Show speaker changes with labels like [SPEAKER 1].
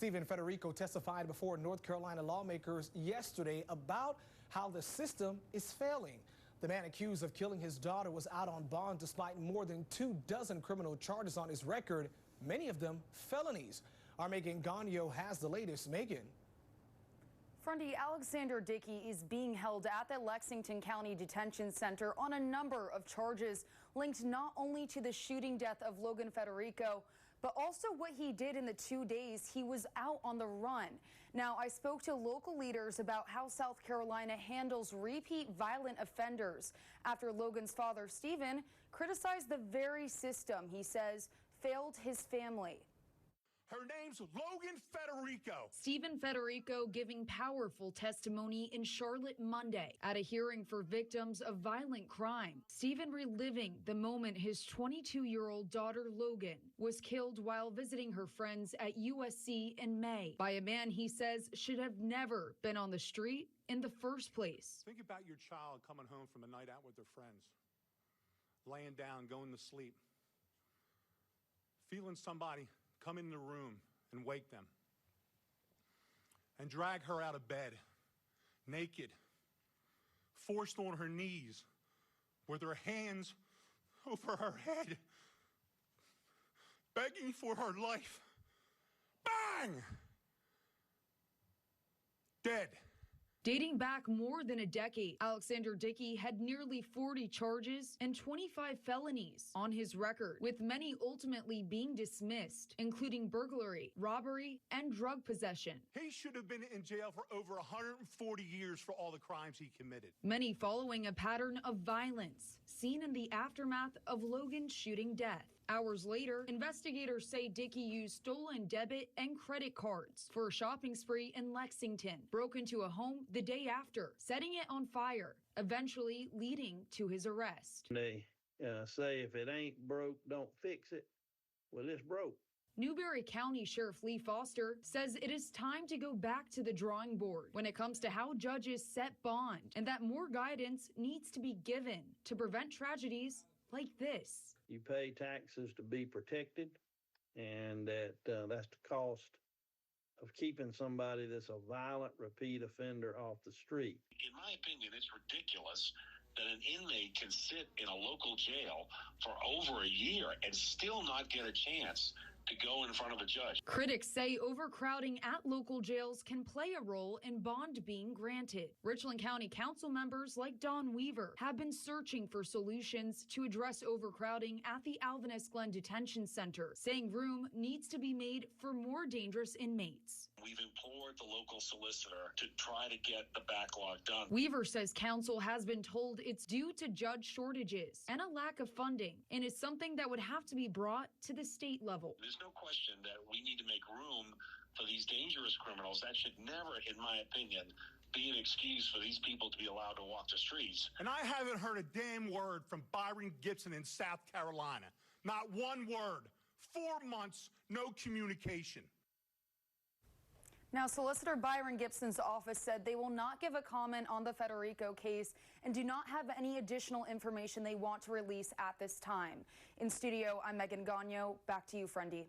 [SPEAKER 1] Logan Federico testified before North Carolina lawmakers yesterday about how the system is failing. The man accused of killing his daughter was out on bond despite more than 24 criminal charges on his record, many of them felonies. Our Megan Gagno has the latest. Megan.
[SPEAKER 2] Friendly, Alexander Dickey is being held at the Lexington County Detention Center on a number of charges linked not only to the shooting death of Logan Federico, but also what he did in the 2 days he was out on the run. Now, I spoke to local leaders about how South Carolina handles repeat violent offenders after Logan's father, Stephen, criticized the very system he says failed his family.
[SPEAKER 3] Her name's Logan Federico.
[SPEAKER 2] Stephen Federico giving powerful testimony in Charlotte Monday at a hearing for victims of violent crime. Stephen reliving the moment his 22-year-old daughter Logan was killed while visiting her friends at USC in May by a man he says should have never been on the street in the first place.
[SPEAKER 3] Think about your child coming home from a night out with their friends, laying down, going to sleep, feeling somebody come in the room and wake them and drag her out of bed naked, forced on her knees with her hands over her head, begging for her life. Bang! Dead.
[SPEAKER 2] Dating back more than a decade, Alexander Dickey had nearly 40 charges and 25 felonies on his record, with many ultimately being dismissed, including burglary, robbery, and drug possession.
[SPEAKER 3] He should have been in jail for over 140 years for all the crimes he committed.
[SPEAKER 2] Many following a pattern of violence seen in the aftermath of Logan's shooting death. Hours later, investigators say Dickey used stolen debit and credit cards for a shopping spree in Lexington, broke into a home the day after, setting it on fire, eventually leading to his arrest.
[SPEAKER 4] They say if it ain't broke, don't fix it. Well, it's broke.
[SPEAKER 2] Newberry County Sheriff Lee Foster says it is time to go back to the drawing board when it comes to how judges set bond, and that more guidance needs to be given to prevent tragedies like this.
[SPEAKER 4] You pay taxes to be protected, and that's the cost of keeping somebody that's a violent repeat offender off the street.
[SPEAKER 5] In my opinion, it's ridiculous that an inmate can sit in a local jail for over a year and still not get a chance to go in front of a judge.
[SPEAKER 2] Critics say overcrowding at local jails can play a role in bond being granted. Richland County Council members like Don Weaver have been searching for solutions to address overcrowding at the Alvinus Glen Detention Center, saying room needs to be made for more dangerous inmates.
[SPEAKER 5] We've implored the local solicitor to try to get the backlog done.
[SPEAKER 2] Weaver says council has been told it's due to judge shortages and a lack of funding, and is something that would have to be brought to the state level.
[SPEAKER 5] There's no question that we need to make room for these dangerous criminals. That should never, in my opinion, be an excuse for these people to be allowed to walk the streets.
[SPEAKER 3] And I haven't heard a damn word from Byron Gibson in South Carolina. Not one word. 4 months, no communication.
[SPEAKER 2] Now, Solicitor Byron Gibson's office said they will not give a comment on the Federico case and do not have any additional information they want to release at this time. In studio, I'm Megan Gagno. Back to you, Friendly.